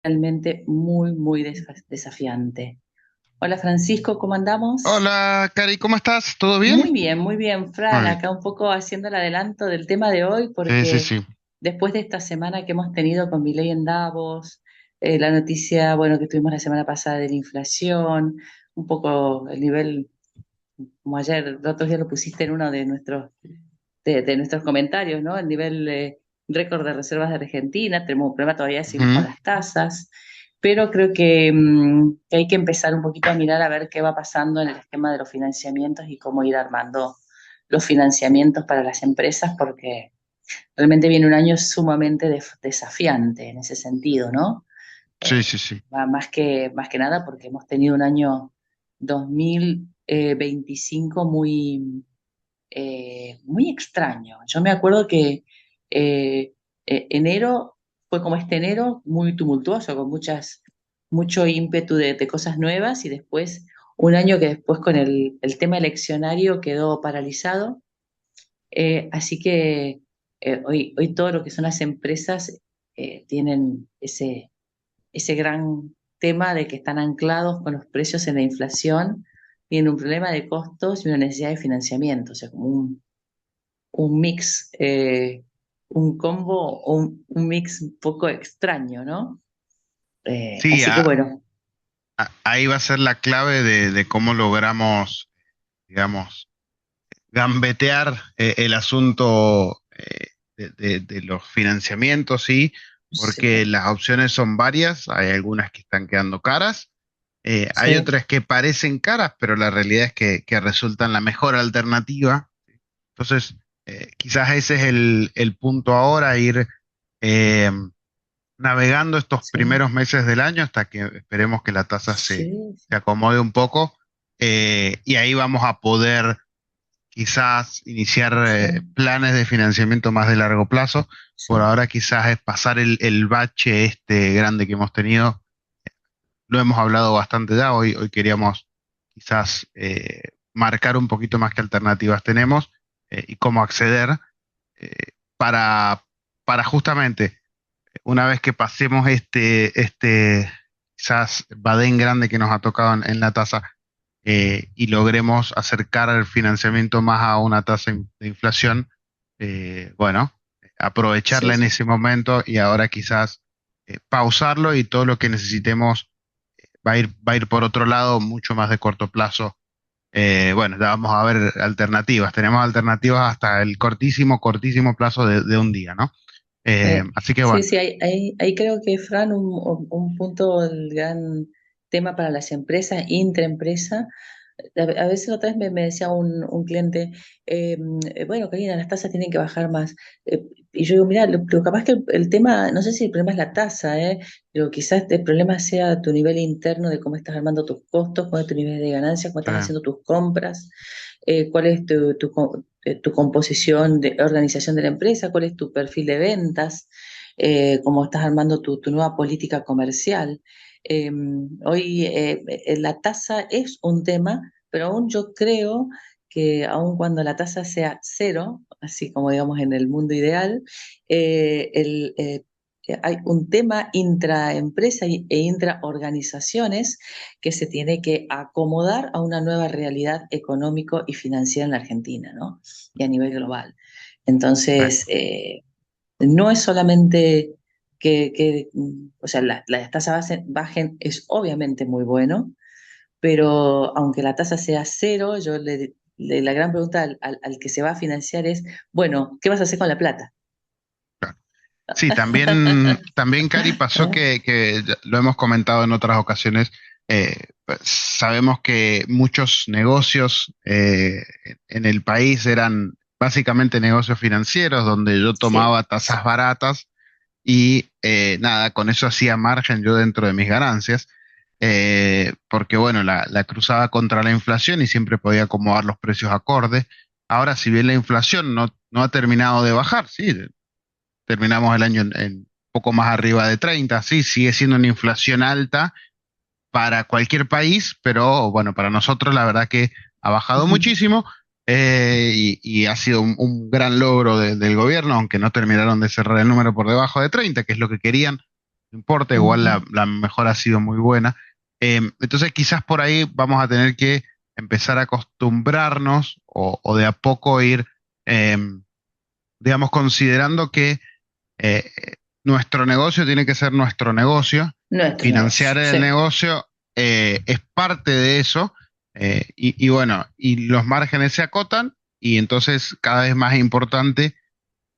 realmente muy, muy desafiante. Hola Francisco, ¿cómo andamos? Hola, Cari, ¿cómo estás? ¿Todo bien? Muy bien, Muy Fran, bien. acá un poco haciendo el adelanto del tema de hoy, Sí, sí, porque sí. después de esta semana que hemos tenido con Milei en Davos, la noticia, bueno, que tuvimos la semana pasada de la inflación, un poco el nivel, como ayer, el otro día lo pusiste en uno de nuestros comentarios, ¿no? El nivel récord de reservas de Argentina, tenemos un problema todavía seguimos con Ujú. las tasas, pero creo que hay que empezar un poquito a mirar a ver qué va pasando en el esquema de los financiamientos y cómo ir armando los financiamientos para las empresas, porque realmente viene un año sumamente desafiante en ese sentido, ¿no? Sí, sí, sí. Más que nada porque hemos tenido un año 2025 muy extraño. Yo me acuerdo que enero fue como este enero, muy tumultuoso, con mucho ímpetu de cosas nuevas y después un año que después con el tema eleccionario quedó paralizado. Así que hoy todo lo que son las empresas tienen ese gran tema de que están anclados con los precios en la inflación, tienen un problema de costos y una necesidad de financiamiento, o sea, como un mix, un combo, un mix un poco extraño, ¿no? Sí, Así que bueno, ahí va a ser la clave de cómo logramos, digamos, gambetear el asunto de los financiamientos, sí, porque sí, las opciones son varias. Hay algunas que están quedando caras, hay sí, otras que parecen caras, pero la realidad es que resultan la mejor alternativa. Entonces, quizás ese es el punto ahora, ir eh, navegando estos sí, primeros meses del año hasta que esperemos que la tasa sí, se acomode un poco, y ahí vamos a poder quizás iniciar sí, planes de financiamiento más de largo plazo. Por sí, ahora quizás es pasar el bache este grande que hemos tenido. Lo hemos hablado bastante ya, hoy queríamos quizás marcar un poquito más qué alternativas tenemos y cómo acceder, eh, para, para justamente una vez que pasemos este quizás badén grande que nos ha tocado en la tasa, y logremos acercar el financiamiento más a una tasa de inflación, bueno, aprovecharla sí, en ese momento y ahora quizás pausarlo, y todo lo que necesitemos va a ir por otro lado, mucho más de corto plazo. Bueno, ya vamos a ver alternativas. Tenemos alternativas hasta el cortísimo, cortísimo plazo de un día, ¿no? Así que sí, bueno. sí, ahí creo que, Fran, un punto, el gran tema para las empresas, intraempresa. A veces otra vez me decía un cliente, bueno, Karina, las tasas tienen que bajar más. Y yo digo, mira, lo capaz que el tema, no sé si el problema es la tasa, pero quizás el problema sea tu nivel interno de cómo estás armando tus costos, cuál es tu nivel de ganancia, cómo Sí. estás haciendo tus compras, cuál es tu composición de organización de la empresa, cuál es tu perfil de ventas, cómo estás armando tu nueva política comercial. Eh, Hoy la tasa es un tema, pero aún yo creo que aun cuando la tasa sea cero, así como digamos en el mundo ideal, hay un tema intraempresa e intraorganizaciones que se tiene que acomodar a una nueva realidad económico y financiera en la Argentina, ¿no? Y a nivel global. Sí. Entonces, no es solamente o sea, las tasas bajen es obviamente muy bueno, pero aunque la tasa sea cero, la gran pregunta al que se va a financiar es, bueno, ¿qué vas a hacer con la plata? Sí, también, Cari, pasó que ya lo hemos comentado en otras ocasiones. Pues, sabemos que muchos negocios en el país eran básicamente negocios financieros donde yo Sí, tomaba tasas baratas y nada, con eso hacía margen yo dentro de mis ganancias, porque bueno, la cruzaba contra la inflación y siempre podía acomodar los precios acordes. Ahora, si bien la inflación no ha terminado de bajar, sí, terminamos el año en poco más arriba de 30, sí, sigue siendo una inflación alta para cualquier país, pero bueno, para nosotros la verdad que ha bajado ujú, muchísimo, y ha sido un gran logro del gobierno, aunque no terminaron de cerrar el número por debajo de 30, que es lo que querían. no importa, igual Ujú. la mejora ha sido muy buena. Entonces quizás por ahí vamos a tener que empezar a acostumbrarnos o de a poco ir, em, digamos, considerando que eh, nuestro negocio tiene que ser nuestro negocio, Nuestro financiar negocio, el sí. negocio es parte de eso, y bueno, y los márgenes se acotan y entonces cada vez más importante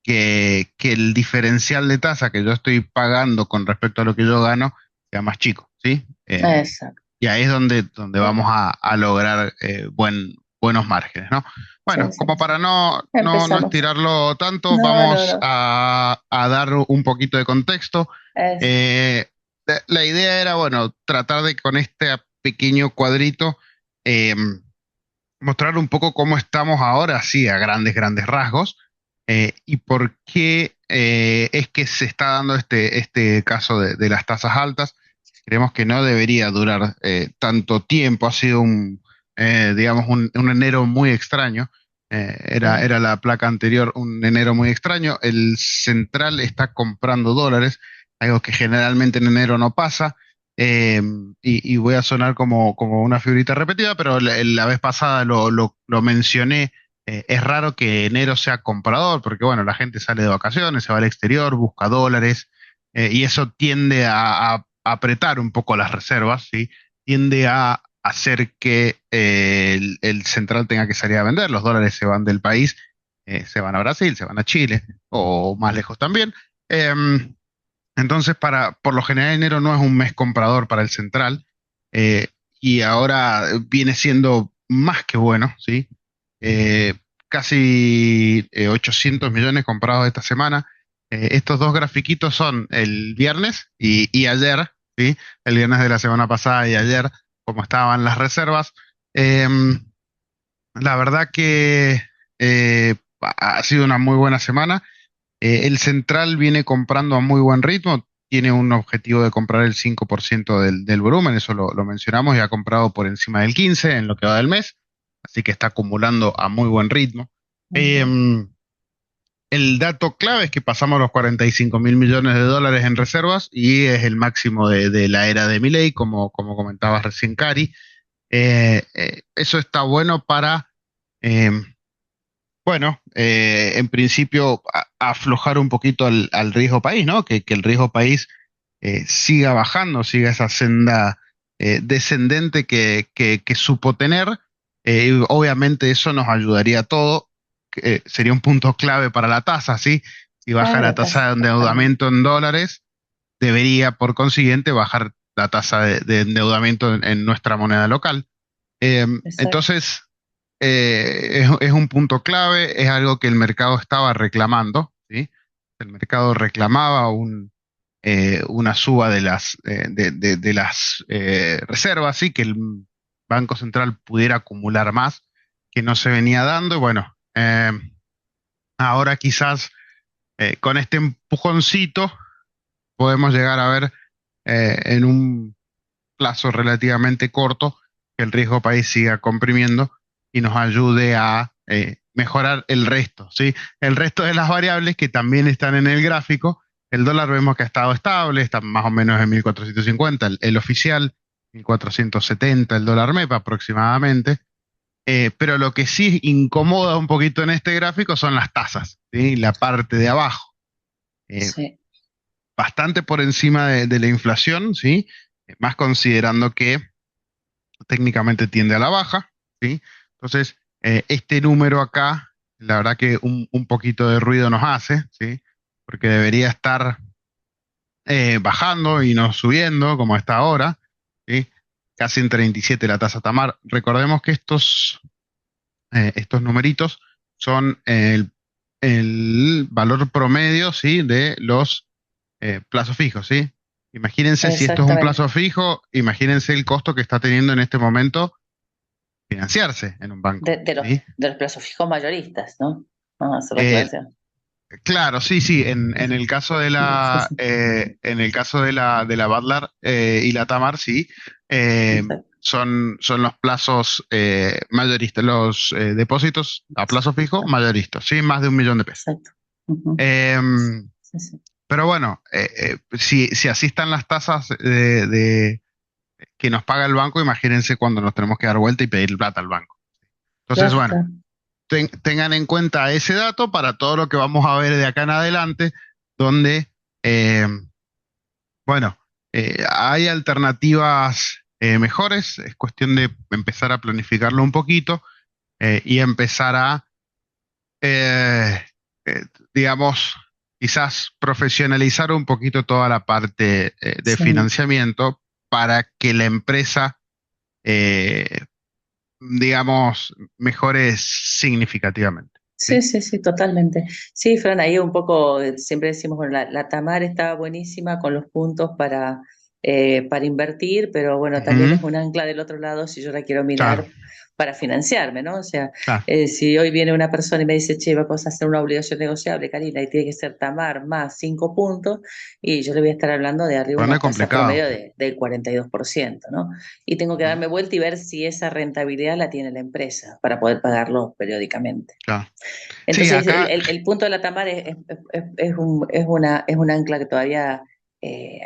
que el diferencial de tasa que yo estoy pagando con respecto a lo que yo gano sea más chico, ¿sí? Exacto. Y ahí es donde vamos a lograr buenos márgenes, ¿no? Sí, Bueno, sí, como sí. para no Empezamos. estirarlo tanto, No, no, vamos no. a dar un poquito de contexto. Es, Eh, la idea era, bueno, tratar de con este pequeño cuadrito eh, mostrar un poco cómo estamos ahora, sí, a grandes rasgos, y por qué es que se está dando este caso de las tasas altas. Creemos que no debería durar tanto tiempo, ha sido digamos, un enero muy extraño. sí. Era la placa anterior, un enero muy extraño. El central está comprando dólares, algo que generalmente en enero no pasa. Eh, y voy a sonar como una figurita repetida, pero la vez pasada lo mencioné. Es raro que enero sea comprador, porque bueno, la gente sale de vacaciones, se va al exterior, busca dólares, y eso tiende a apretar un poco las reservas, ¿sí? Tiende a hacer que el central tenga que salir a vender. Los dólares se van del país, se van a Brasil, se van a Chile, o más lejos también. Em, entonces, por lo general, enero no es un mes comprador para el central, eh, y ahora viene siendo más que bueno, ¿sí? Eh, Casi 800 millones comprados esta semana. Estos dos grafiquitos son el viernes y ayer, ¿sí? El viernes de la semana pasada y ayer, como estaban las reservas. Em, la verdad que ha sido una muy buena semana. El central viene comprando a muy buen ritmo, tiene un objetivo de comprar el 5% del volumen, eso lo mencionamos, y ha comprado por encima del 15% en lo que va del mes, así que está acumulando a muy buen ritmo. Eh, Ujú. el dato clave es que pasamos los 45.000 millones de dólares en reservas y es el máximo de la era de Milei, como comentabas recién, Cari. Eso está bueno para eh, bueno, en principio aflojar un poquito al riesgo país, ¿no? Que el riesgo país siga bajando, siga esa senda descendente que supo tener. Y obviamente eso nos ayudaría a todo. Sería un punto clave para la tasa, ¿sí? Si baja la Claro, tasa de totalmente. endeudamiento en dólares, debería por consiguiente bajar la tasa de endeudamiento en nuestra moneda local. Exacto. Entonces, es un punto clave, es algo que el mercado estaba reclamando, ¿sí? El mercado reclamaba una suba de las reservas, ¿sí? Que el Banco Central pudiera acumular más, que no se venía dando. Y bueno, ahora quizás con este empujoncito podemos llegar a ver en un plazo relativamente corto, que el riesgo país siga comprimiendo y nos ayude a mejorar el resto, ¿sí? El resto de las variables que también están en el gráfico. El dólar vemos que ha estado estable, está más o menos en 1450, el oficial, 1470 el dólar MEP aproximadamente. Pero lo que sí incomoda un poquito en este gráfico son las tasas, ¿sí? La parte de abajo. Eh, Sí. Bastante por encima de la inflación, ¿sí? Más considerando que técnicamente tiende a la baja, ¿sí? Entonces, este número acá, la verdad que un poquito de ruido nos hace, ¿sí? Porque debería estar bajando y no subiendo como está ahora, ¿sí? Casi en 37 la tasa Tamar. Recordemos que estos numeritos son el valor promedio, ¿sí? De los plazos fijos, ¿sí? Imagínense si esto es un Exactamente. plazo fijo, imagínense el costo que está teniendo en este momento financiarse en un banco, ¿sí? De los plazos fijos mayoristas, ¿no? Vamos a hacer la Eh, aclaración. claro, sí, sí, en el caso de Sí, sí. en el caso de la Badlar y la Tamar, sí, Exacto. son los plazos mayoristas, los depósitos a plazo fijo mayoristas, sí, más de 1 millón de pesos. Exacto. Ujú. Em, Sí, sí. pero bueno, si así están las tasas que nos paga el banco, imagínense cuando nos tenemos que dar vuelta y pedir plata al banco. Entonces, Claro, bueno, claro. tengan en cuenta ese dato para todo lo que vamos a ver de acá en adelante, donde, eh, bueno, hay alternativas mejores, es cuestión de empezar a planificarlo un poquito y empezar a, eh, eh, digamos, quizás profesionalizar un poquito toda la parte de Sí. financiamiento para que la empresa, eh, digamos, mejore significativamente. Sí, ¿Sí? sí, sí, totalmente. Sí, Fran, ahí un poco, siempre decimos, bueno, la Tamar estaba buenísima con los puntos para invertir, pero bueno, también Ujú. es un ancla del otro lado si yo la quiero Claro, mirar para financiarme, ¿no? O sea, claro. si hoy viene una persona y me dice, che, vamos a hacer una obligación negociable, Karina, y tiene que ser Tamar más 5 puntos, y yo le voy a estar hablando de arriba Bueno, es una tasa complicado. promedio del 42%, ¿no? Y tengo que Ujú. darme vuelta y ver si esa rentabilidad la tiene la empresa para poder pagarlo periódicamente. Claro. Sí, Entonces, acá, el punto de la Tamar es un ancla que todavía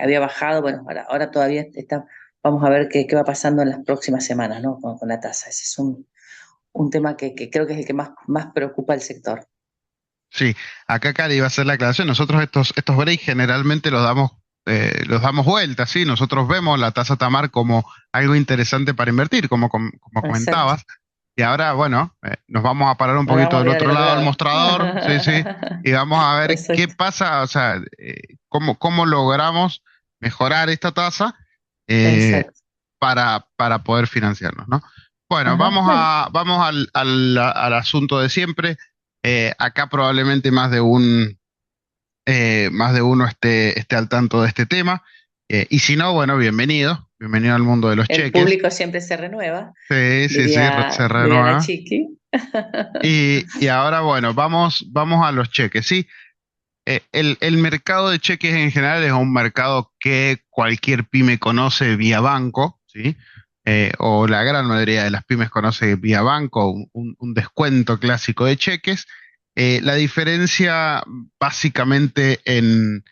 había bajado. Bueno, ahora todavía está. Vamos a ver qué va pasando en las próximas semanas, ¿no? Con la tasa. Ese es un tema que creo que es el que más preocupa al sector. sí, acá Cari iba a hacer la aclaración. Nosotros estos breaks generalmente los damos vuelta, ¿sí? Nosotros vemos la tasa Tamar como algo interesante para invertir, como Exacto. comentabas. Y ahora, bueno, nos vamos a parar un Ahora poquito vamos a del mirar otro del otro lado del lado. mostrador, sí, sí, y vamos a ver qué Exacto, pasa, o sea, cómo logramos mejorar esta tasa eh, exacto. para poder financiarnos, ¿no? Bueno, Ajá. Bueno, vamos al asunto de siempre. Acá probablemente más de uno esté al tanto de este tema. Y si no, bueno, bienvenido al mundo de los el cheques. público siempre se renueva, Sí, sí, sí, se diría la renueva. Chiqui. Y ahora, bueno, vamos a los cheques, ¿sí? El mercado de cheques en general es un mercado que cualquier pyme conoce vía banco, ¿sí? O la gran mayoría de las pymes conoce vía banco, un descuento clásico de cheques. La diferencia básicamente en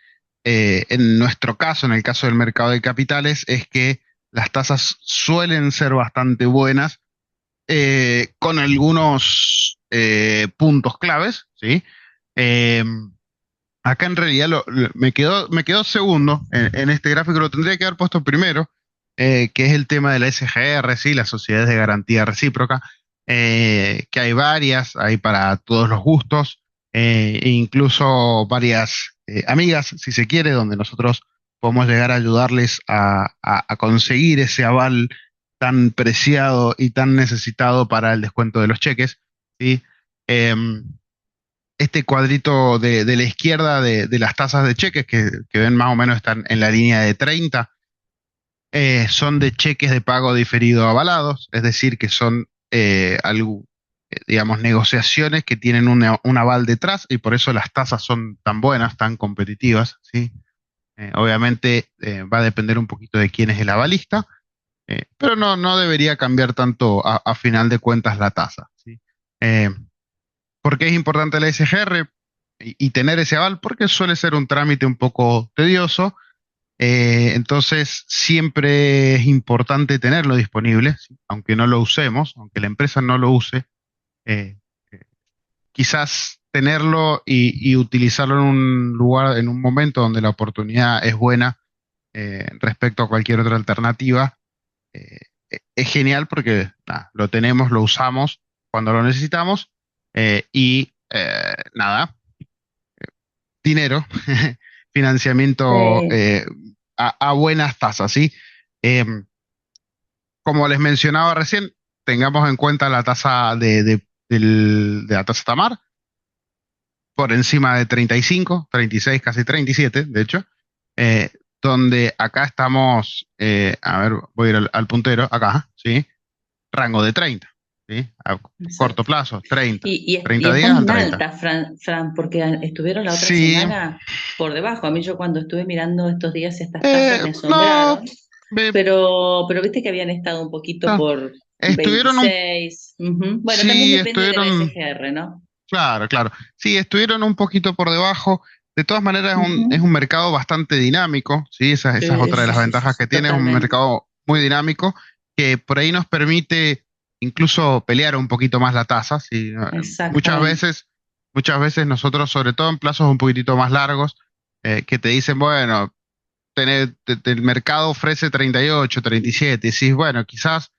nuestro caso, en el caso del mercado de capitales, es que las tasas suelen ser bastante buenas, con algunos puntos claves, ¿sí? Eh, Acá en realidad me quedó segundo en este gráfico, lo tendría que haber puesto primero, que es el tema de la SGR, sí, las sociedades de garantía recíproca, que hay varias, hay para todos los gustos, e incluso varias amigas, si se quiere, donde nosotros podemos llegar a ayudarles a conseguir ese aval tan preciado y tan necesitado para el descuento de los cheques, ¿sí? Em, este cuadrito de la izquierda de las tasas de cheques que ven más o menos están en la línea de 30, son de cheques de pago diferido avalados, es decir, que son digamos, negociaciones que tienen un aval detrás y por eso las tasas son tan buenas, tan competitivas, ¿sí? Obviamente va a depender un poquito de quién es el avalista, pero no debería cambiar tanto a final de cuentas la tasa, ¿sí? Eh, ¿Por qué es importante la SGR y tener ese aval? Porque suele ser un trámite un poco tedioso, entonces siempre es importante tenerlo disponible, ¿sí? Aunque no lo usemos, aunque la empresa no lo use, eh, eh, quizás tenerlo y utilizarlo en un lugar, en un momento donde la oportunidad es buena, respecto a cualquier otra alternativa, eh, es genial porque nada, lo tenemos, lo usamos cuando lo necesitamos, y nada, dinero, financiamiento Sí, a buenas tasas, ¿sí? Eh, Como les mencionaba recién, tengamos en cuenta la tasa de la tasa Tamar por encima de 35, 36, casi 37, de hecho, eh, donde acá estamos, a ver, voy a ir al puntero, acá, ¿sí? Rango de 30, ¿sí? A corto exacto. plazo, 30, Y 30 días están al 30. altas, Fran, porque estuvieron la otra Sí, semana por debajo. A mí yo cuando estuve mirando estos días estas tasas me no, asombraron, ve- pero viste que habían estado un poquito no, por estuvieron 26. Ujú. Bueno, también sí, depende de la estuvieron, SGR, ¿no? claro, claro, sí, estuvieron un poquito por debajo. De todas maneras es Ujú. un mercado bastante dinámico, ¿sí? Esa es Sí, otra de sí, las sí, sí, ventajas sí, que tiene, es un totalmente. mercado muy dinámico que por ahí nos permite incluso pelear un poquito más la tasa, ¿sí? Muchas Exactamente. veces, muchas veces nosotros, sobre todo en plazos un poquitito más largos, que te dicen, bueno, el mercado ofrece 38, 37, y decís, bueno, quizás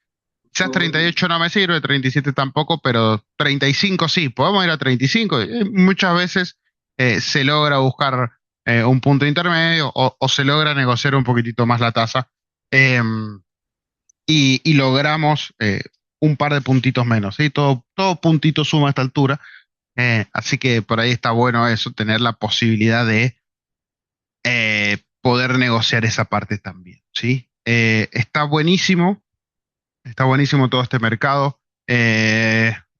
38 no me sirve, 37 tampoco, pero 35 sí, podemos ir a 35. Muchas veces se logra buscar un punto intermedio o se logra negociar un poquitito más la tasa eh, y logramos un par de puntitos menos, ¿sí? Todo puntito suma a esta altura, así que por ahí está bueno eso, tener la posibilidad de poder negociar esa parte también, ¿sí? Está buenísimo todo este mercado.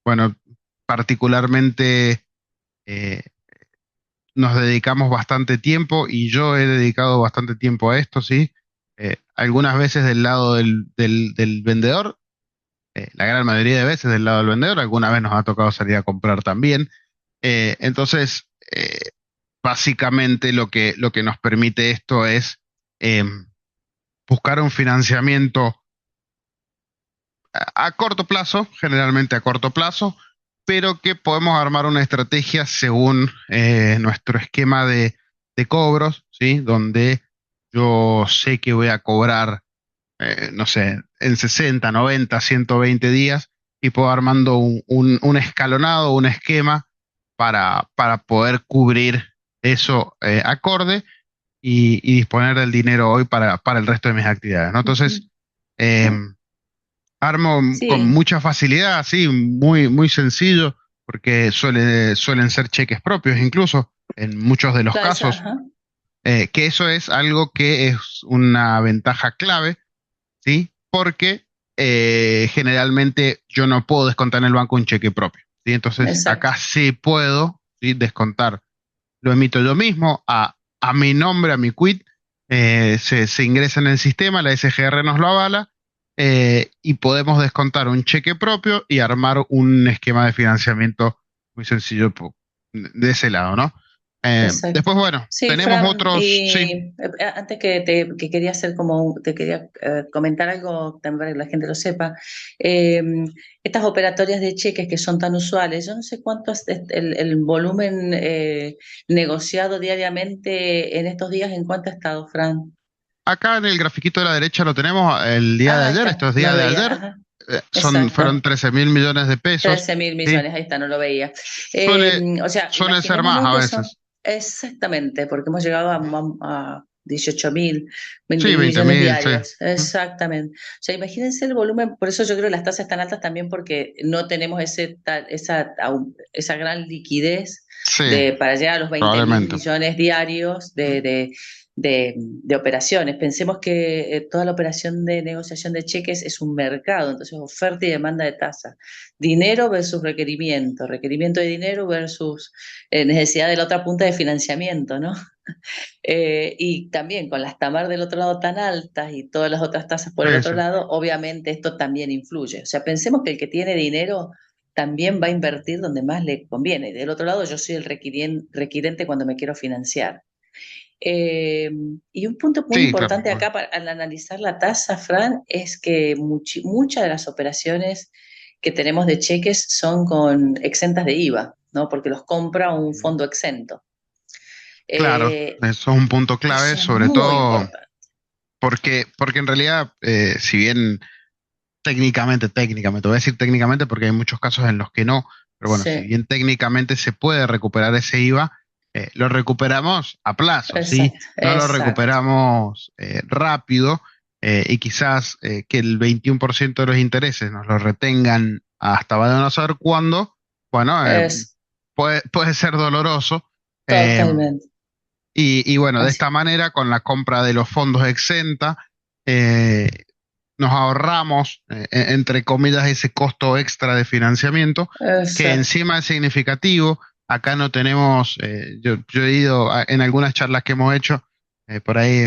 Bueno, particularmente eh, nos dedicamos bastante tiempo y yo he dedicado bastante tiempo a esto, ¿sí? Algunas veces del lado del vendedor, la gran mayoría de veces del lado del vendedor, alguna vez nos ha tocado salir a comprar también. Entonces, básicamente lo que nos permite esto es buscar un financiamiento a corto plazo, generalmente a corto plazo, pero que podemos armar una estrategia según nuestro esquema de cobros, ¿sí? Donde yo sé que voy a cobrar, no sé, en 60, 90, 120 días y puedo armando un escalonado, un esquema para poder cubrir eso acorde y disponer del dinero hoy para el resto de mis actividades, ¿no? Ujú. Entonces, em, armo con Sí, mucha facilidad, sí, muy sencillo, porque suelen ser cheques propios incluso en muchos de los claro, casos, ajá. que eso es algo que es una ventaja clave, ¿sí? Porque generalmente yo no puedo descontar en el banco un cheque propio, ¿sí? Entonces Exacto. acá sí puedo, ¿sí? Descontar, lo emito yo mismo a mi nombre, a mi quit, se ingresa en el sistema, la SGR nos lo avala y podemos descontar un cheque propio y armar un esquema de financiamiento muy sencillo de ese lado, ¿no? Exacto. Después, bueno, Sí, tenemos Fran, otros, y sí, antes que quería hacer te quería comentar algo también para que la gente lo sepa. Eh, Estas operatorias de cheques que son tan usuales, yo no sé cuánto es el volumen negociado diariamente en estos días, ¿en cuánto ha estado, Fran? acá en el grafiquito de la derecha lo tenemos el día de Ah, ahí ayer, está, estos no días lo de veía, ayer, ajá, fueron exacto. 13.000 millones de pesos, 13.000 millones, ¿sí? ahí está, no lo veía. Suele, O sea, suele ser más imaginémonos a que son veces, exactamente, porque hemos llegado a 18.000, sí, 20.000 veinte millones mil, sí. diarios, exactamente. O sea, imagínense el volumen, por eso yo creo que las tasas están altas también porque no tenemos esa gran liquidez Sí, para llegar a los 20.000 probablemente. millones diarios de operaciones. Pensemos que toda la operación de negociación de cheques es un mercado, entonces oferta y demanda de tasa. Dinero versus requerimiento, requerimiento de dinero versus necesidad de la otra punta de financiamiento, ¿no? Y también con las TAMAR del otro lado tan altas y todas las otras tasas por el Sí, otro sí. lado, obviamente esto también influye. O sea, pensemos que el que tiene dinero también va a invertir donde más le conviene. Del otro lado, yo soy el requirente cuando me quiero financiar. Eh, y un punto muy Sí, claro. importante acá al analizar la tasa, Fran, es que muchas de las operaciones que tenemos de cheques son con exentas de IVA, ¿no? Porque los compra un fondo exento. Claro, Eh, eso es un punto clave, Eso es sobre muy todo importante. porque en realidad, si bien técnicamente, voy a decir técnicamente porque hay muchos casos en los que no, pero bueno, si Sí, bien técnicamente se puede recuperar ese IVA, lo recuperamos a plazo, ¿sí? exacto, No lo exacto. recuperamos rápido y quizás que el 21% de los intereses nos lo retengan hasta va a no saber cuándo, bueno, Es puede ser doloroso. eh, totalmente y bueno, de así. esta manera, con la compra de los fondos exenta, eh, nos ahorramos, entre comillas, ese costo extra de financiamiento, que Exacto. encima es significativo. Acá no tenemos, yo he ido en algunas charlas que hemos hecho, por ahí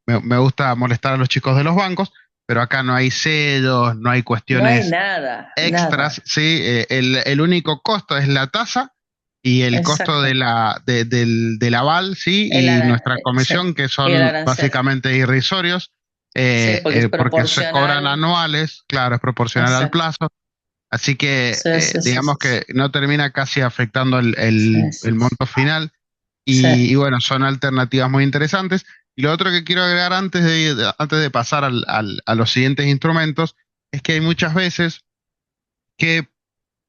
me gusta molestar a los chicos de los bancos, pero acá no hay sellos, no hay No hay cuestiones nada, extras, nada. ¿sí? El único costo es la tasa y el costo exacto. del aval, sí, El y nuestra sí, comisión, que y el son arancel. básicamente irrisorios, Sí, porque es porque se cobran proporcional. anuales, claro, es proporcional al Exacto. plazo, así que Sí, sí, sí, digamos sí, que no termina casi afectando sí, sí, el monto final, sí. y bueno, son alternativas muy interesantes. Y lo otro que quiero agregar antes de pasar a los siguientes instrumentos, es que hay muchas veces que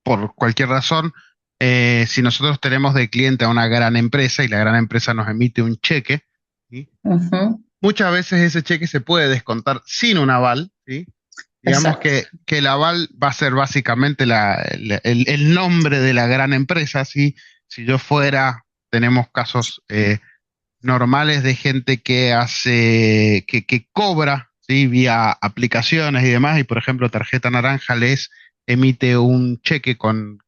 por cualquier razón, si nosotros tenemos de cliente a una gran empresa y la gran empresa nos emite un cheque, ¿sí? Ujú, Muchas veces ese cheque se puede descontar sin un aval, ¿sí? Digamos exacto. que el aval va a ser básicamente el nombre de la gran empresa, ¿sí? Si yo fuera, tenemos casos normales de gente que hace, que cobra, ¿sí? Vía aplicaciones y demás, y por ejemplo, Tarjeta Naranja les emite un cheque con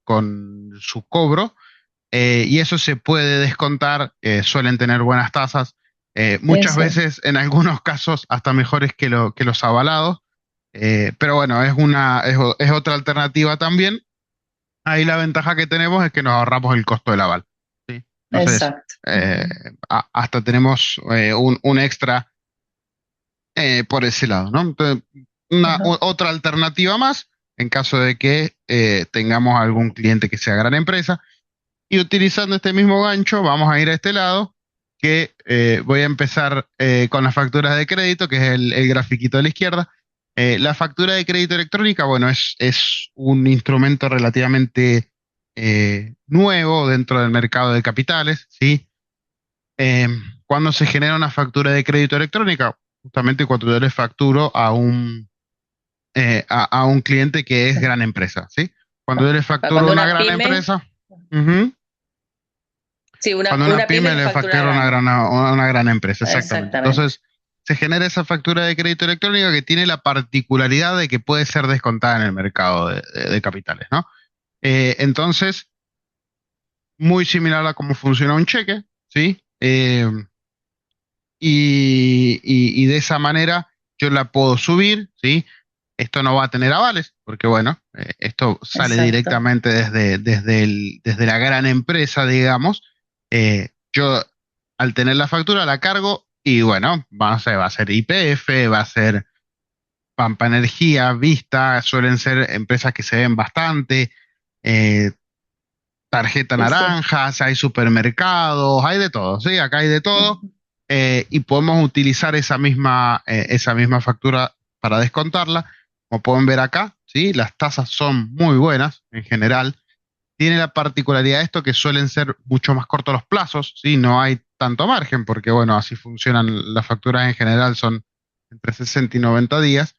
su cobro, y eso se puede descontar, suelen tener buenas tasas, Sí, muchas sí. veces, en algunos casos, hasta mejores que los avalados, pero bueno, es otra alternativa también. Ahí la ventaja que tenemos es que nos ahorramos el costo del aval, ¿sí? Entonces, Exacto. eh, Ujú, hasta tenemos un extra por ese lado, ¿no? Entonces, ajá, otra alternativa más en caso de que tengamos algún cliente que sea gran empresa. Y utilizando este mismo gancho, vamos a ir a este lado, que voy a empezar con las facturas de crédito, que es el grafiquito de la izquierda. La factura de crédito electrónica, bueno, es un instrumento relativamente nuevo dentro del mercado de capitales, ¿sí? Eh, cuando se genera una factura de crédito electrónica, justamente cuando yo le facturo a un cliente que es sí. gran empresa, ¿sí? Cuando yo le facturo Cuando una una gran pyme, empresa, ujú, sí, cuando una una pyme pyme le le factura factura grande. una gran empresa, exactamente. Exactamente. Entonces, se genera esa factura de crédito electrónica que tiene la particularidad de que puede ser descontada en el mercado de capitales, ¿no? Entonces, muy similar a cómo funciona un cheque, ¿sí? Y de esa manera yo la puedo subir, ¿sí? Esto no va a tener avales, porque bueno, esto sale Exacto. directamente desde la gran empresa, digamos. Yo al tener la factura la cargo y bueno, va a ser YPF, va a ser Pampa Energía, Vista, suelen ser empresas que se ven bastante, eh, tarjeta Sí, sí. naranjas, hay supermercados, hay de todo, ¿sí? Acá hay de todo, Ujú, y podemos utilizar esa misma factura para descontarla. Como pueden ver acá, ¿sí? Las tasas son muy buenas en general. Tiene la particularidad de esto que suelen ser mucho más cortos los plazos, ¿sí? No hay tanto margen, porque bueno, así funcionan las facturas en general, son entre 60 y 90 días.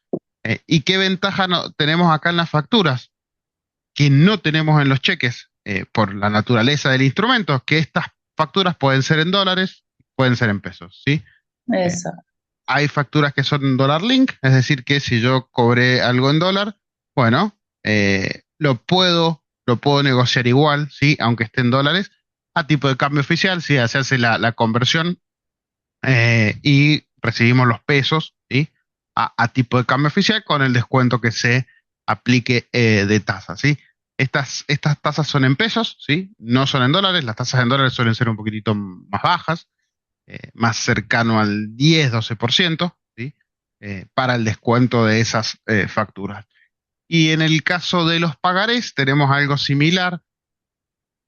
¿Y qué ventaja tenemos acá en las facturas? Que no tenemos en los cheques, por la naturaleza del instrumento, que estas facturas pueden ser en dólares, pueden ser en pesos, ¿sí? Eh, eso. hay facturas que son dólar link, es decir, que si yo cobré algo en dólar, bueno, lo puedo negociar igual, ¿sí? Aunque esté en dólares, a tipo de cambio oficial, ¿sí? Se hace la conversión, y recibimos los pesos, ¿sí? A tipo de cambio oficial con el descuento que se aplique de tasa, ¿sí? Estas tasas son en pesos, ¿sí? No son en dólares, las tasas en dólares suelen ser un poquitito más bajas, más cercano al 10-12%, ¿sí? Para el descuento de esas facturas. Y en el caso de los pagarés tenemos algo similar.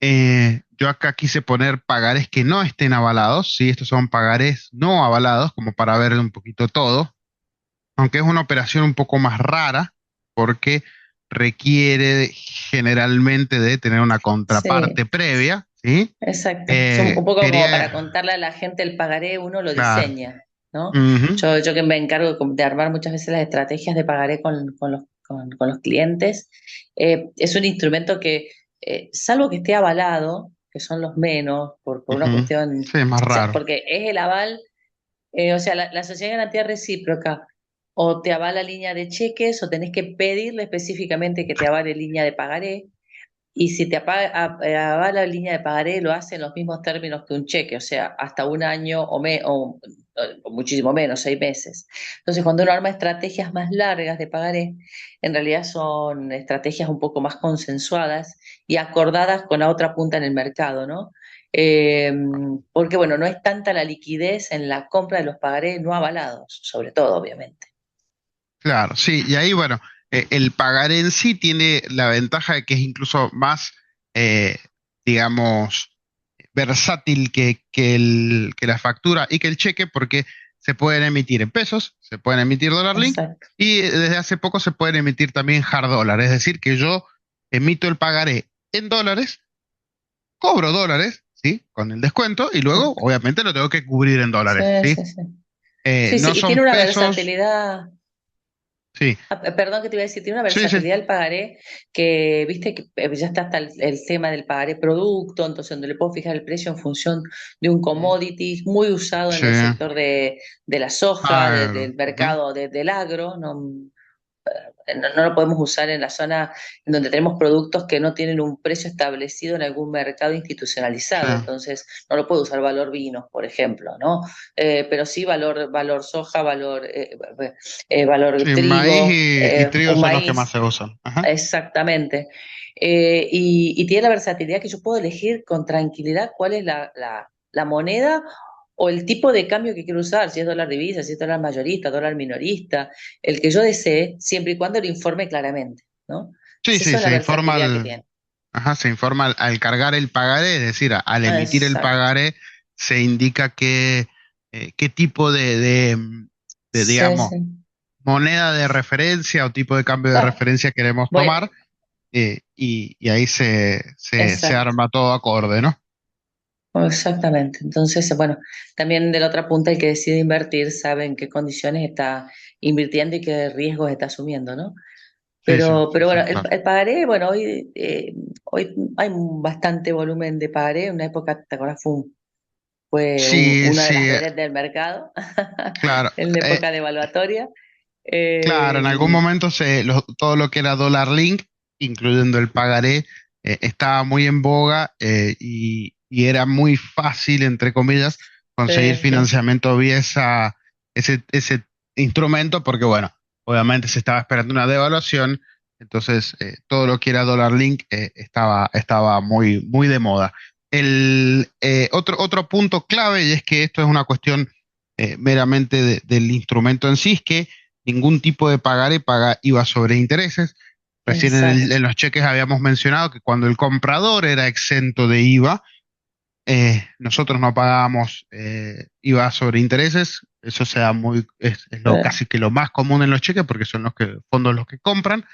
Yo acá quise poner pagarés que no estén avalados, ¿sí? Estos son pagarés no avalados, como para ver un poquito todo, aunque es una operación un poco más rara, porque requiere generalmente de tener una Sí, contraparte previa, ¿sí? exacto. Es un poco como Quería, para contarle a la gente el pagaré, uno lo claro, diseña, ¿no? ujú, Yo que me encargo de armar muchas veces las estrategias de pagaré con los clientes, es un instrumento que, salvo que esté avalado, que son los menos, por una ujú. cuestión, Sí, es más o sea, raro. porque es el aval. O sea, la sociedad de garantía recíproca o te avala línea de cheques o tenés que pedirle específicamente que te avale línea de pagaré. Y si te avala línea de pagaré, lo hace en los mismos términos que un cheque, o sea, hasta un año o o muchísimo menos, 6 meses. Entonces, cuando uno arma estrategias más largas de pagaré, en realidad son estrategias un poco más consensuadas y acordadas con la otra punta en el mercado, ¿no? Eh, Porque, bueno, no es tanta la liquidez en la compra de los pagarés no avalados, sobre todo, obviamente. Claro, sí, y ahí, bueno, el pagaré en sí tiene la ventaja de que es incluso más, eh, digamos, versátil que la factura y que el cheque, porque se pueden emitir en pesos, se pueden emitir dólar link Exacto. y desde hace poco se pueden emitir también hard dólar, es decir, que yo emito el pagaré en dólares, cobro dólares, ¿sí? Con el descuento y luego, obviamente, lo tengo que cubrir en Sí, dólares, ¿sí? sí, sí. Sí, sí, No y son tiene una pesos, versatilidad. sí, Perdón que te iba a decir, tiene una sí, sí, versatilidad el pagaré que, viste, que ya está hasta el tema del pagaré producto, entonces donde le puedo fijar el precio en función de un commodity, muy usado en sí. el sector de la soja, Ah, del ujú. mercado del agro, ¿no? No lo podemos usar en la zona en donde tenemos productos que no tienen un precio establecido en algún mercado Sí. institucionalizado, entonces no lo puedo usar valor vinos, por ejemplo, ¿no? Pero sí valor soja, valor Sí, maíz trigo, y trigo un son los que más maíz, se usan. Ajá. exactamente. Y tiene la versatilidad que yo puedo elegir con tranquilidad cuál es la moneda o el tipo de cambio que quiero usar, si es dólar divisa, si es dólar mayorista, dólar minorista, el que yo desee, siempre y cuando lo informe claramente, ¿no? Sí, Entonces, sí, eso es la se informa versatilidad que tiene. ajá, se informa al cargar el pagaré, es decir, al emitir el Exacto. pagaré, se indica qué tipo Sí, digamos, sí. moneda de referencia o tipo de cambio de Ah, referencia queremos voy, tomar, y ahí se exacto. arma todo acorde, ¿no? Exactamente. Entonces, bueno, también de la otra punta, el que decide invertir sabe en qué condiciones está invirtiendo y qué riesgos está asumiendo, ¿no? Sí, sí, Pero sí, sí, bueno, claro. el pagaré, bueno, hoy hay un bastante volumen de pagaré. En una época, ¿te acuerdas? Sí, Una de sí, las vedettes del mercado claro. en la eh, época devaluatoria. Claro, Eh, en algún momento todo lo que era dólar link, incluyendo el pagaré, estaba muy en boga, y era muy fácil, entre comillas, conseguir sí, sí, financiamiento vía ese instrumento, porque bueno, obviamente se estaba esperando una devaluación, entonces todo lo que era dólar link estaba muy, muy de moda. Otro punto clave, y es que esto es una cuestión meramente del instrumento en sí, es que ningún tipo de pagaré paga IVA sobre intereses. Recién exacto. en los cheques habíamos mencionado que cuando el comprador era exento de IVA, nosotros no pagábamos IVA sobre intereses. Eso se da es casi que lo más común en los cheques porque son fondos los que compran.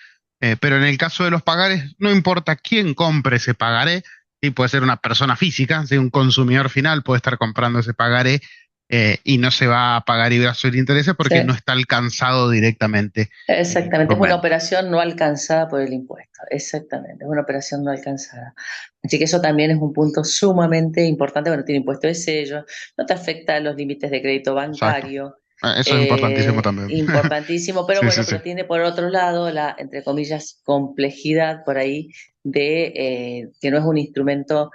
Pero en el caso de los pagares, no importa quién compre ese pagaré, sí, puede ser una persona física, sí, un consumidor final puede estar comprando ese pagaré, y no se va a pagar IVA sobre intereses porque no Sí. está alcanzado directamente el Exactamente, es una instrumento. operación no alcanzada por el impuesto, exactamente, es una operación no alcanzada. Así que eso también es un punto sumamente importante, bueno, tiene impuesto de sello, no te afecta a los límites de crédito Exacto. bancario, Eso es importantísimo también. importantísimo, pero Sí, sí, bueno, sí. pero tiene por otro lado la, entre comillas, complejidad por ahí de que no es un instrumento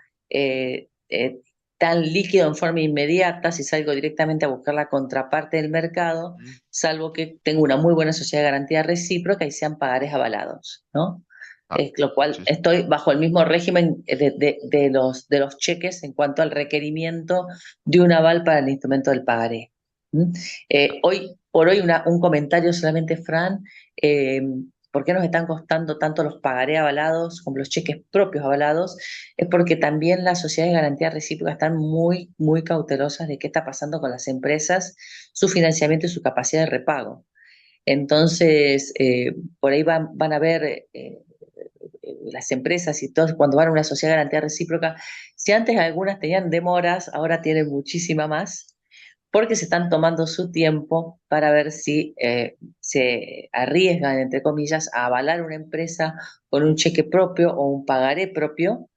tan líquido en forma inmediata si salgo directamente a buscar la contraparte del mercado, salvo que tenga una muy buena sociedad de garantía recíproca y sean pagarés avalados, ¿no? Ah, Lo cual sí, sí. estoy bajo el mismo régimen de los cheques en cuanto al requerimiento de un aval para el instrumento del pagaré. ¿Mm? Hoy por hoy un comentario solamente, Fran, eh, ¿por qué nos están costando tanto los pagaré avalados como los cheques propios avalados? Es porque también las sociedades de garantía recíproca están muy, muy cautelosas de qué está pasando con las empresas, su financiamiento y su capacidad de repago. Entonces, por ahí van a ver las empresas y todos cuando van a una sociedad de garantía recíproca, si antes algunas tenían demoras, ahora tienen muchísima más, porque se están tomando su tiempo para ver si se arriesgan, entre comillas, a avalar una empresa con un cheque propio o un pagaré propio,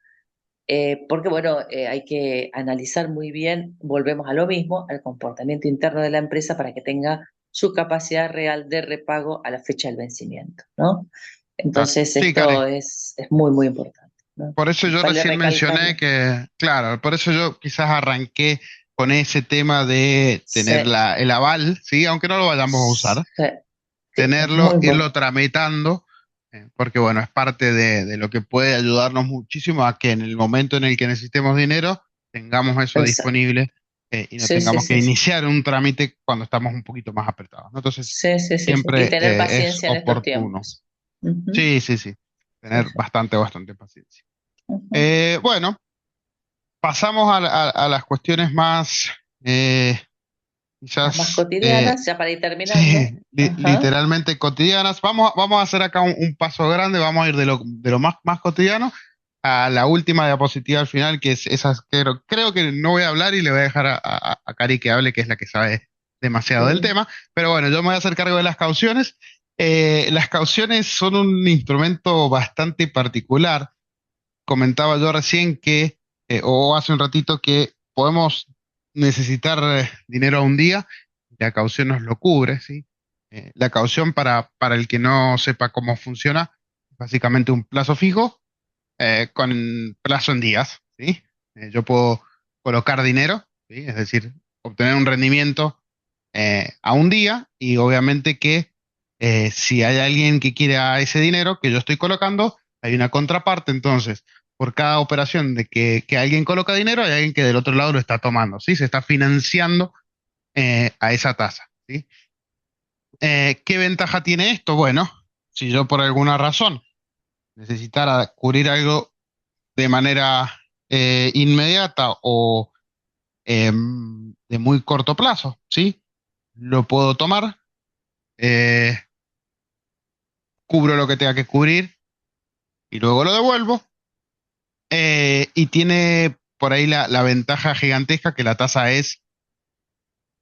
porque bueno, hay que analizar muy bien, volvemos a lo mismo, al comportamiento interno de la empresa para que tenga su capacidad real de repago a la fecha del vencimiento, ¿no? Claro. Entonces Sí, Cari. esto es muy, muy importante, ¿no? Por eso yo Vale recién mencioné recalcarlo. que, claro, por eso yo quizás arranqué con ese tema de tener Sí, el aval, ¿sí? Aunque no lo vayamos a usar, sí, sí, es tenerlo, muy bueno. irlo tramitando, porque bueno, es parte de lo que puede ayudarnos muchísimo a que en el momento en el que necesitemos dinero, tengamos eso Exacto. disponible, y no Sí, sí, tengamos que sí, sí. iniciar un trámite cuando estamos un poquito más apretados, ¿no? Entonces, Sí, sí, sí, sí. Y siempre tener es paciencia en estos oportuno. tiempos. Ujú. Sí, sí, sí. Sí, Tener sí. bastante, bastante paciencia. Ujú. Bueno, pasamos a las cuestiones más, eh, Las más quizás, cotidianas, ya para ir terminando. sí, Ajá. literalmente cotidianas. Vamos a hacer acá un paso grande, vamos a ir de lo más cotidiano a la última diapositiva al final, que es esas que creo que no voy a hablar y le voy a dejar a Cari que hable, que es la que sabe demasiado del Sí. tema. Pero bueno, yo me voy a hacer cargo de las cauciones. Las cauciones son un instrumento bastante particular. Comentaba yo recién que, o hace un ratito, que podemos necesitar dinero a un día, la caución nos lo cubre, ¿sí? La caución, para el que no sepa cómo funciona, es básicamente un plazo fijo, con plazo en días, ¿sí? Yo puedo colocar dinero, ¿sí? Es decir, obtener un rendimiento a un día, y obviamente que, si hay alguien que quiere a ese dinero que yo estoy colocando, hay una contraparte. Entonces, por cada operación de que alguien coloca dinero, hay alguien que del otro lado lo está tomando, ¿sí? Se está financiando a esa tasa, ¿sí? ¿Qué ventaja tiene esto? Bueno, si yo por alguna razón necesitara cubrir algo de manera inmediata o de muy corto plazo, ¿sí? Lo puedo tomar, eh, cubro lo que tenga que cubrir y luego lo devuelvo. Y tiene por ahí la ventaja gigantesca que la tasa es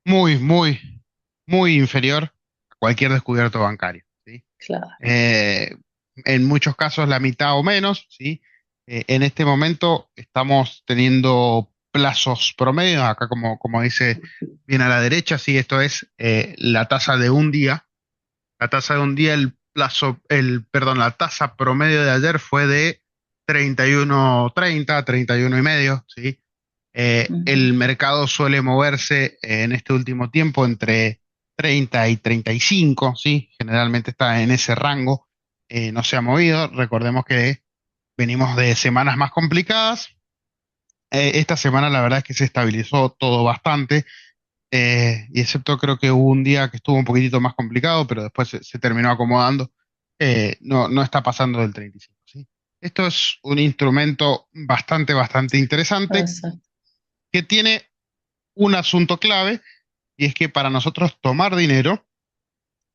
muy, muy, muy inferior a cualquier descubierto bancario, ¿sí? Claro. Eh, en muchos casos la mitad o menos, ¿sí? En este momento estamos teniendo plazos promedios, acá como dice bien a la derecha, sí, esto es la tasa de un día. La tasa de un día, perdón, la tasa promedio de ayer fue de 31,30, 31,5, ¿sí? Ujú. El mercado suele moverse en este último tiempo entre 30 y 35, ¿sí? Generalmente está en ese rango, no se ha movido. Recordemos que venimos de semanas más complicadas. Esta semana la verdad es que se estabilizó todo bastante, y excepto creo que hubo un día que estuvo un poquitito más complicado, pero después se terminó acomodando. No está pasando del 35, ¿sí? Esto es un instrumento bastante, bastante interesante, Exacto. que tiene un asunto clave, y es que para nosotros tomar dinero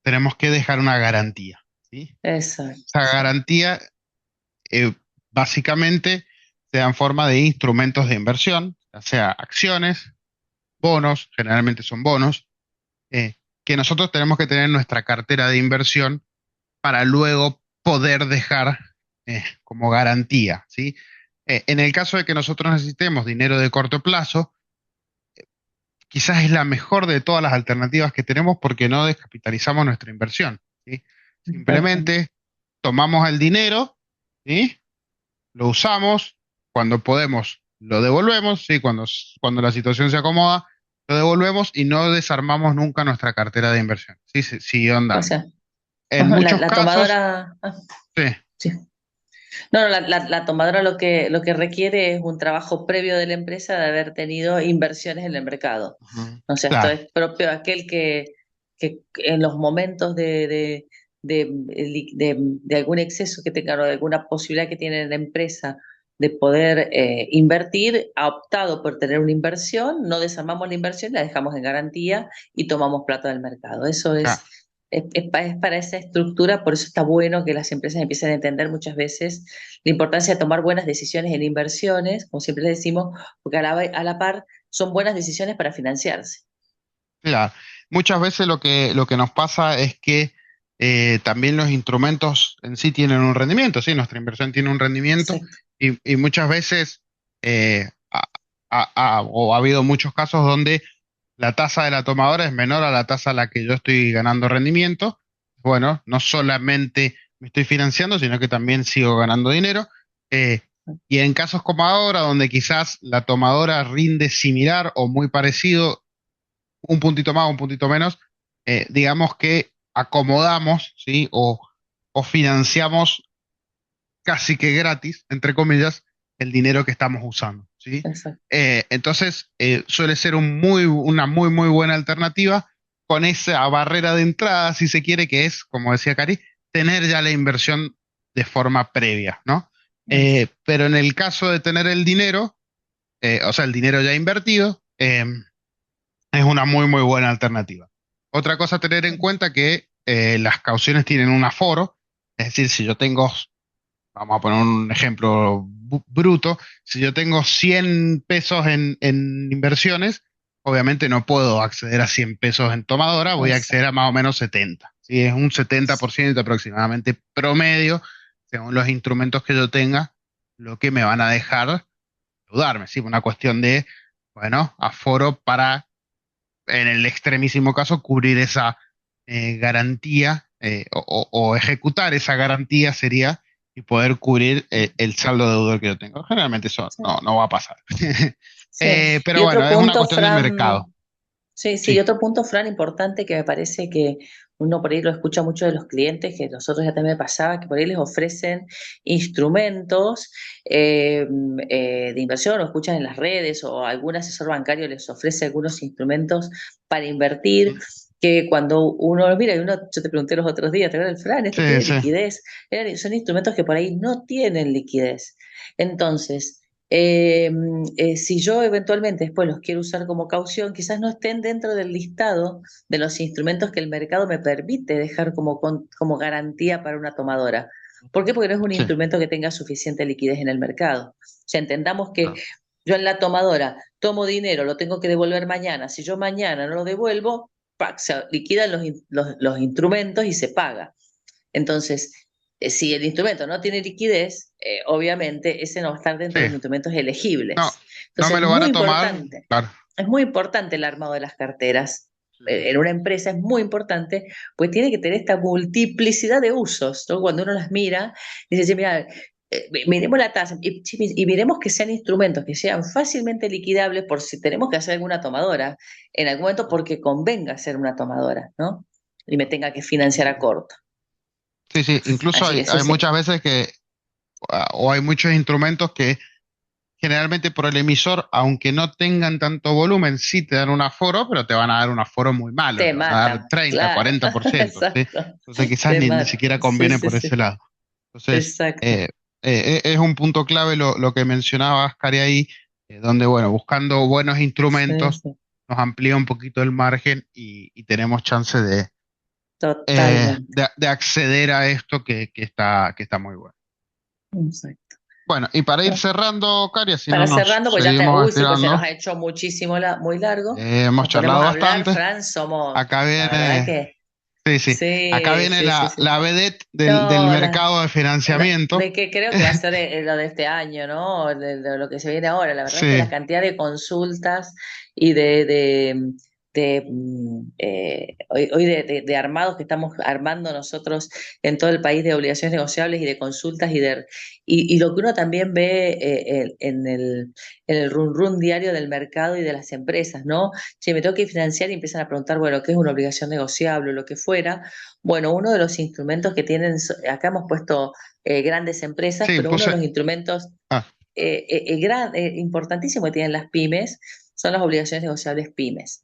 tenemos que dejar una garantía, ¿sí? Exacto. Esa Sí. garantía, eh, básicamente se da en forma de instrumentos de inversión, ya sea acciones, bonos, generalmente son bonos, eh, que nosotros tenemos que tener en nuestra cartera de inversión para luego poder dejar como garantía, ¿sí? En el caso de que nosotros necesitemos dinero de corto plazo, quizás es la mejor de todas las alternativas que tenemos, porque no descapitalizamos nuestra inversión, ¿sí? Exactamente. Simplemente tomamos el dinero, ¿sí? Lo usamos, cuando podemos lo devolvemos, ¿sí? Cuando la situación se acomoda, lo devolvemos y no desarmamos nunca nuestra cartera de inversión, ¿sí? Siguió O andando. sea, En ajá, muchos la casos, tomadora. sí. Sí. No, no, la tomadora lo que requiere es un trabajo previo de la empresa de haber tenido inversiones en el mercado. Ujú. O sea, esto Claro, es propio de aquel que en los momentos de algún exceso que tenga o de alguna posibilidad que tiene la empresa de poder invertir, ha optado por tener una inversión, no desarmamos la inversión, la dejamos en garantía y tomamos plata del mercado. Eso claro. es para esa estructura, por eso está bueno que las empresas empiecen a entender muchas veces la importancia de tomar buenas decisiones en inversiones, como siempre les decimos, porque a la par son buenas decisiones para financiarse. Claro. Muchas veces lo que nos pasa es que también los instrumentos en sí tienen un rendimiento, ¿sí? Nuestra inversión tiene un rendimiento, Exacto. y muchas veces, o ha habido muchos casos donde la tasa de la tomadora es menor a la tasa a la que yo estoy ganando rendimiento. Bueno, no solamente me estoy financiando, sino que también sigo ganando dinero. Y en casos como ahora, donde quizás la tomadora rinde similar o muy parecido, un puntito más, un puntito menos, digamos que acomodamos, ¿sí? O financiamos casi que gratis, entre comillas, el dinero que estamos usando, ¿sí? Exacto, Entonces, suele ser una muy, muy buena alternativa con esa barrera de entrada, si se quiere, que es, como decía Cari, tener ya la inversión de forma previa, ¿no? Pero en el caso de tener el dinero, o sea, el dinero ya invertido, es una muy, muy buena alternativa. Otra cosa a tener en cuenta que las cauciones tienen un aforo, es decir, si yo tengo, vamos a poner un ejemplo bruto, si yo tengo 100 pesos en inversiones, obviamente no puedo acceder a 100 pesos en tomadora, voy a acceder a exacto. más o menos 70. ¿Sí? Es un 70% aproximadamente promedio, según los instrumentos que yo tenga, lo que me van a dejar dudarme, ¿sí? Una cuestión de, bueno, aforo para, en el extremísimo caso, cubrir esa garantía o ejecutar esa garantía sería y poder cubrir el saldo deudor que yo tengo. Generalmente eso Sí, no va a pasar. sí. Y Pero bueno, otro es una punto, cuestión de mercado. Fran, sí, sí, y Sí. otro punto, Fran, importante que me parece que uno por ahí lo escucha mucho de los clientes, que nosotros ya también me pasaba, que por ahí les ofrecen instrumentos de inversión, o escuchan en las redes, o algún asesor bancario les ofrece algunos instrumentos para invertir, Mm. que cuando uno los mira, y uno, yo te pregunté los otros días, ¿te acuerdas, Fran? ¿Esto Sí, tiene sí. liquidez? Son instrumentos que por ahí no tienen liquidez. Entonces, eh, si yo eventualmente después los quiero usar como caución, quizás no estén dentro del listado de los instrumentos que el mercado me permite dejar como garantía para una tomadora. ¿Por qué? Porque no es un Sí. instrumento que tenga suficiente liquidez en el mercado. O sea, entendamos que Claro. yo en la tomadora tomo dinero, lo tengo que devolver mañana. Si yo mañana no lo devuelvo, ¡pac! Se liquidan los instrumentos y se paga. Entonces, si el instrumento no tiene liquidez, obviamente ese no va a estar dentro Sí. de los instrumentos No, elegibles. no Entonces, me lo van a tomar. Claro. es muy importante el armado de las carteras. Sí, sí. En una empresa es muy importante, pues tiene que tener esta multiplicidad de usos, ¿no? Cuando uno las mira, dice, "Che, mira, miremos la tasa y miremos que sean instrumentos que sean fácilmente liquidables por si tenemos que hacer alguna tomadora, en algún momento porque convenga hacer una tomadora, ¿no? Y me tenga que financiar a corto. Sí, sí. Incluso Así que eso hay sí. muchas veces que, o hay muchos instrumentos que generalmente por el emisor, aunque no tengan tanto volumen, sí te dan un aforo, pero te van a dar un aforo muy malo, Te te van a dar matan, 30, claro, 40%, ¿sí? exacto, Entonces quizás te ni siquiera matan, sí, conviene sí, por ese sí, lado. Entonces, exacto, es un punto clave lo que mencionabas, Cari, ahí, donde, bueno, buscando buenos sí, instrumentos sí, nos amplía un poquito el margen y tenemos chance totalmente, de acceder a esto que está muy bueno. exacto. Bueno, y para ir Bueno, cerrando, Cari, así no para nos cerrando, pues ya seguimos uy, sí, pues se nos estirando. ha hecho muchísimo, muy largo, Hemos nos ponemos charlado a hablar, bastante. Fran, somos, Acá la verdad viene, que, sí, sí, acá sí, viene sí, sí, sí. la vedette del No, mercado de financiamiento. de que creo que va a ser lo de este año, ¿no? De lo que se viene ahora. La verdad que la Sí, cantidad de consultas y hoy de armados que estamos armando nosotros en todo el país de obligaciones negociables y de consultas y lo que uno también ve en el run run diario del mercado y de las empresas, ¿no? Si me tengo que financiar y empiezan a preguntar, bueno, ¿qué es una obligación negociable o lo que fuera? Bueno, uno de los instrumentos que tienen, acá hemos puesto grandes empresas, sí, pero uno de puse. los instrumentos Ah, importantísimos que tienen las pymes son las obligaciones negociables pymes.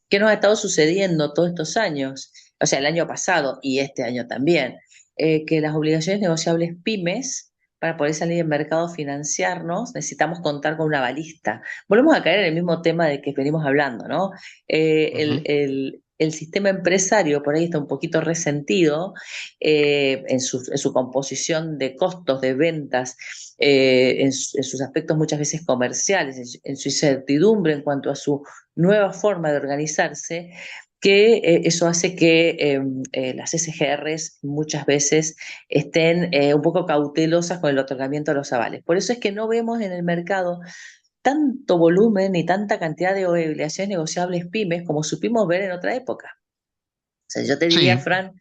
¿Qué nos ha estado sucediendo todos estos años? O sea, el año pasado y este año también, que las obligaciones negociables pymes, para poder salir en mercado a financiarnos, necesitamos contar con una balista. Volvemos a caer en el mismo tema de que venimos hablando, ¿no? ujú. El sistema empresario por ahí está un poquito resentido en su composición de costos, de ventas, en sus aspectos muchas veces comerciales, en su incertidumbre en cuanto a su nueva forma de organizarse, que eso hace que las SGRs muchas veces estén un poco cautelosas con el otorgamiento de los avales. Por eso es que no vemos en el mercado tanto volumen y tanta cantidad de obligaciones negociables pymes como supimos ver en otra época. O sea, yo te diría, Sí, Fran,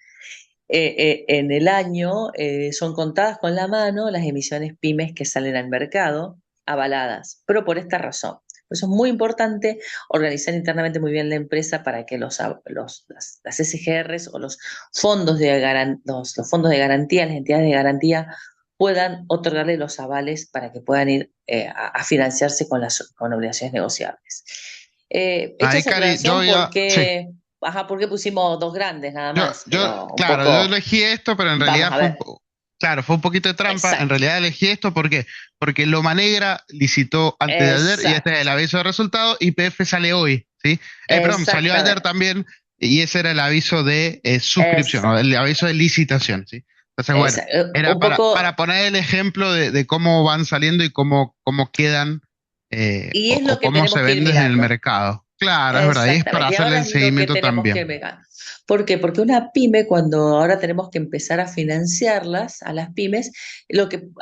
en el año son contadas con la mano las emisiones pymes que salen al mercado avaladas, pero por esta razón. Por eso es muy importante organizar internamente muy bien la empresa para que las SGRs o los fondos de garantía, las entidades de garantía, puedan otorgarle los avales para que puedan ir a financiarse con obligaciones negociables. Hecha Ahí, esa Cari, yo aclaración ya, sí. porque pusimos dos grandes nada más, pero un Claro, yo poco, elegí esto, pero en vamos realidad a ver. claro, fue un poquito de trampa. En Exacto, realidad elegí esto porque Loma Negra licitó antes de ayer y este es exacto, el aviso de resultado y PF sale hoy, ¿sí? Perdón, salió ayer exactamente, también y ese era el aviso de suscripción o exacto, el aviso de licitación, ¿sí? Entonces, bueno, era un poco, para poner el ejemplo de cómo van saliendo y cómo quedan y es lo o que cómo se tenemos que ir venden en el mirando. mercado. Claro, es verdad, y es para Exactamente, y hacerle ahora el es lo que seguimiento tenemos que también. ver. ¿Por qué? Porque una pyme, cuando ahora tenemos que empezar a financiarlas, a las pymes,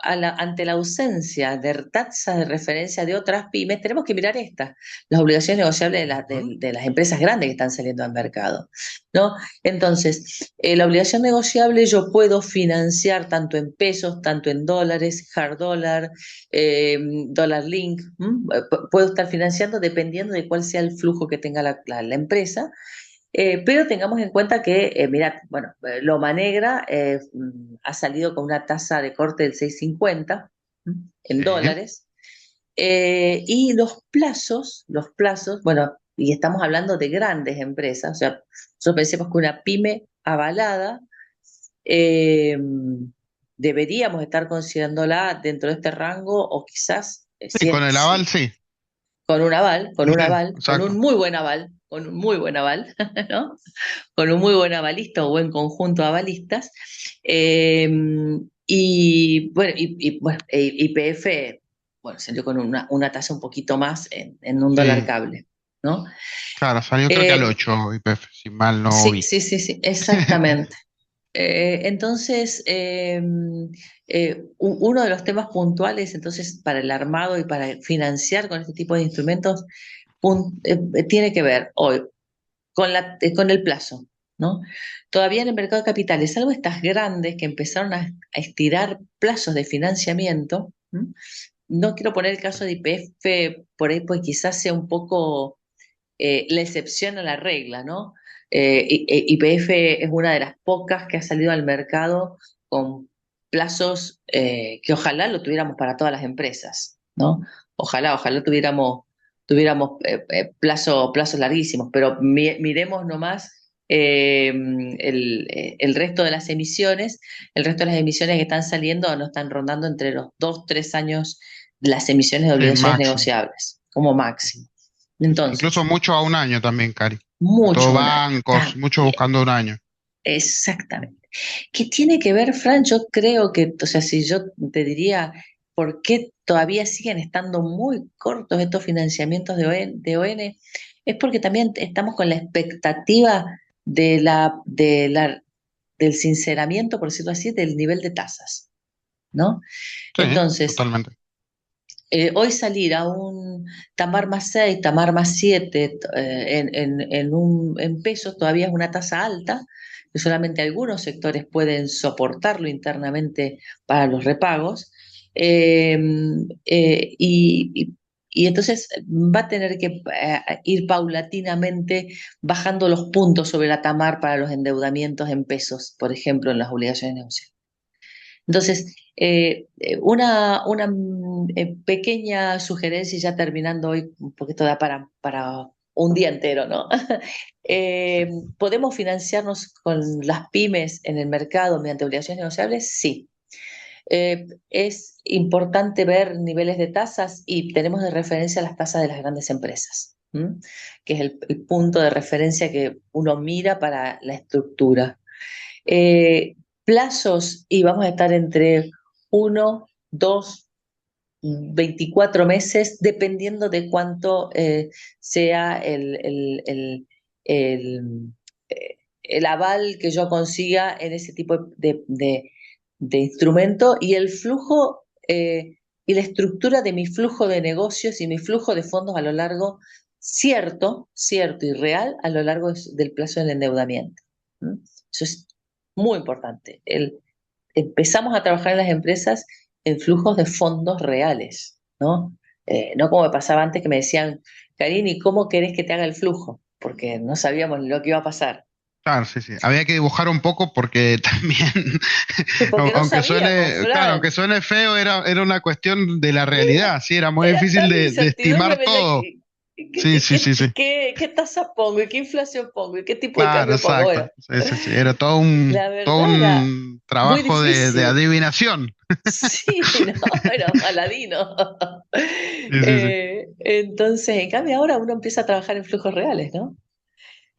ante la ausencia de tasas de referencia de otras pymes, tenemos que mirar estas, las obligaciones negociables de las empresas grandes que están saliendo al mercado, ¿no? Entonces, la obligación negociable yo puedo financiar tanto en pesos, tanto en dólares, hard dollar, Dollar Link, puedo estar financiando dependiendo de cuál sea el flujo que tenga la empresa, pero tengamos en cuenta que, mirad, bueno, Loma Negra ha salido con una tasa de corte del 6,50 en Sí. dólares, y los plazos, bueno, y estamos hablando de grandes empresas, o sea, nosotros pensemos que una pyme avalada, eh, deberíamos estar considerándola dentro de este rango o quizás, Sí, con el aval si sí. con un aval, con un Sí, aval, con un exacto. muy buen aval, con un muy buen aval, ¿no? Con un muy buen avalista o buen conjunto de avalistas. Eh, bueno, YPF, bueno, salió con una tasa un poquito más en un dólar Sí, cable, ¿no? claro, salió creo que al Eh, 8 YPF, si mal no sí, vi. sí, sí, sí, exactamente. Entonces, uno de los temas puntuales, entonces, para el armado y para financiar con este tipo de instrumentos, tiene que ver hoy con el plazo, ¿no? Todavía en el mercado de capitales, salvo estas grandes que empezaron a estirar plazos de financiamiento, ¿m? No quiero poner el caso de YPF por ahí, pues quizás sea un poco la excepción a la regla, ¿no? YPF es una de las pocas que ha salido al mercado con plazos que ojalá lo tuviéramos para todas las empresas, ¿no? Ojalá tuviéramos plazos larguísimos, pero miremos nomás el resto de las emisiones. El resto de las emisiones que están saliendo no están rondando entre los 2, 3 años de las emisiones de Sí, obligaciones máximo. negociables, como máximo. Incluso Entonces, mucho a un año también, Cari. mucho Todos un año, bancos, mucho también, buscando un año. exactamente. ¿Qué tiene que ver, Fran? Yo creo que, o sea, si yo te diría por qué todavía siguen estando muy cortos estos financiamientos de ON, es porque también estamos con la expectativa del sinceramiento, por decirlo así, del nivel de tasas, ¿no? Sí, Entonces, totalmente. hoy salir a un Tamar más 6, Tamar más 7 en pesos todavía es una tasa alta, que solamente algunos sectores pueden soportarlo internamente para los repagos. Eh, eh, y, y- y entonces va a tener que ir paulatinamente bajando los puntos sobre la Tamar para los endeudamientos en pesos, por ejemplo, en las obligaciones negociables. Entonces, una pequeña sugerencia, y ya terminando hoy, porque esto da para un día entero, ¿no? ¿Podemos financiarnos con las pymes en el mercado mediante obligaciones negociables? Sí. Es importante ver niveles de tasas y tenemos de referencia las tasas de las grandes empresas, ¿m? Que es el punto de referencia que uno mira para la estructura. Eh, Plazos, y vamos a estar entre 1, 2, 24 meses, dependiendo de cuánto sea el, eh, el aval que yo consiga en ese tipo de instrumento y el flujo y la estructura de mi flujo de negocios y mi flujo de fondos a lo largo, cierto y real, a lo largo del plazo del endeudamiento. ¿Mm? Eso es muy importante. Empezamos a trabajar en las empresas en flujos de fondos reales, ¿no? No como me pasaba antes que me decían, Karini, ¿cómo querés que te haga el flujo? Porque no sabíamos lo que iba a pasar. Claro, sí, sí. Había que dibujar un poco porque también, Sí, porque no aunque sabíamos, suene, claro, aunque Fran. suene feo, era una cuestión de la realidad, sí, era muy Era difícil tal la de incertidumbre, estimar me decía, todo. Sí, sí, sí, sí. ¿qué tasa pongo? ¿Y qué inflación pongo? ¿Y qué tipo de Claro, cambio pongo? exacto. Bueno, Sí, sí, sí. Era la todo verdad era un muy trabajo de difícil. adivinación. Sí, no, era paladino. Sí, sí, sí. Entonces, en cambio, ahora uno empieza a trabajar en flujos reales, ¿no?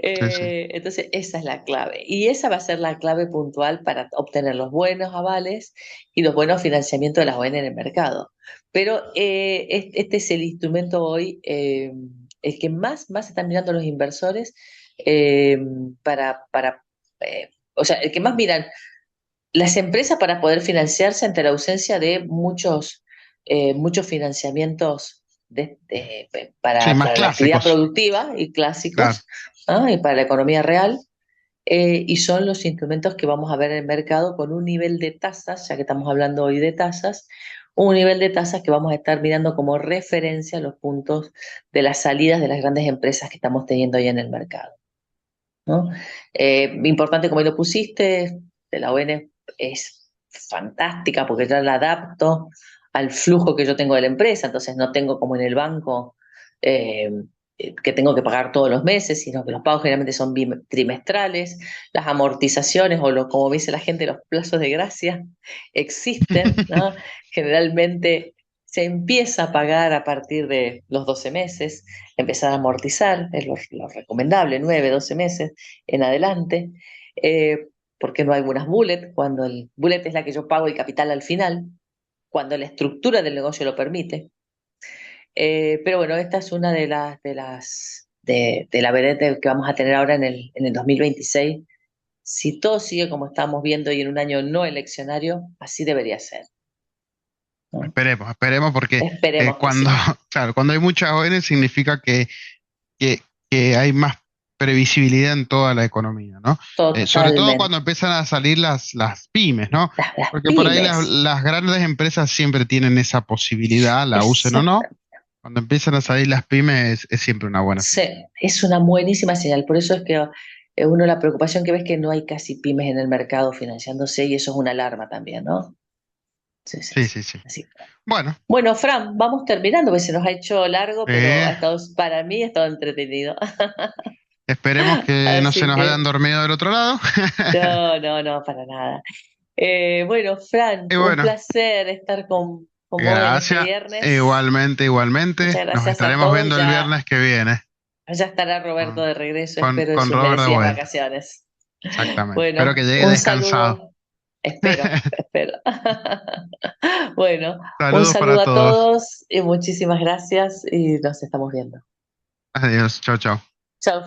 Sí, sí. Entonces, esa es la clave. Y esa va a ser la clave puntual para obtener los buenos avales y los buenos financiamientos de las ON en el mercado. Pero este es el instrumento hoy, el que más están mirando los inversores eh, para o sea, el que más miran las empresas para poder financiarse ante la ausencia de muchos financiamientos Sí, más para la actividad clásicos. productiva y Claro. clásicos, ¿ah? Y para la economía real, y son los instrumentos que vamos a ver en el mercado con un nivel de tasas, ya que estamos hablando hoy de tasas, un nivel de tasas que vamos a estar mirando como referencia a los puntos de las salidas de las grandes empresas que estamos teniendo hoy en el mercado, ¿no? Importante, como lo pusiste, de la ON es fantástica porque yo la adapto al flujo que yo tengo de la empresa, entonces no tengo como en el banco eh, que tengo que pagar todos los meses, sino que los pagos generalmente son trimestrales, las amortizaciones o como dice la gente, los plazos de gracia existen, ¿no? Generalmente se empieza a pagar a partir de los 12 meses, empezar a amortizar, es lo recomendable, 9 12 meses en adelante, porque no hay algunas bullet, cuando el bullet es la que yo pago el capital al final, cuando la estructura del negocio lo permite. Pero bueno, esta es una de la vedette que vamos a tener ahora en el 2026. Si todo sigue como estamos viendo y en un año no eleccionario, así debería ser, ¿no? Esperemos, esperemos, porque Esperemos que cuando, sí. claro, cuando hay muchas ONG significa que, que hay más previsibilidad en toda la economía, ¿no? Sobre todo Totalmente. cuando empiezan a salir las pymes, ¿no? Las Porque por ahí pymes. las grandes empresas siempre tienen esa posibilidad, la usen o no. Exacto. Cuando empiezan a salir las pymes es siempre una buena Sí, señal. es una buenísima señal. Por eso es que uno la preocupación que ves que no hay casi pymes en el mercado financiándose y eso es una alarma también, ¿no? Sí, sí, Sí, sí. sí, sí. Así. Bueno, Bueno, Fran, vamos terminando, porque se nos ha hecho largo, pero eh, para mí ha estado entretenido. esperemos que no se Así nos hayan que, dormido del otro lado. no, no, no, para nada. Bueno, Fran, Y un bueno, placer estar con vos en este gracias. viernes. Igualmente, igualmente. Muchas Nos gracias a estaremos todos. viendo el viernes que viene Ya estará Roberto de regreso, espero, de con sus Robert de merecidas vuelta. vacaciones. Exactamente. Espero que Bueno, llegue un descansado. saludo. Espero, espero. Bueno, un Saludos para saludo a todos. todos y muchísimas gracias y nos estamos viendo. Adiós. Chao, chao. Chao.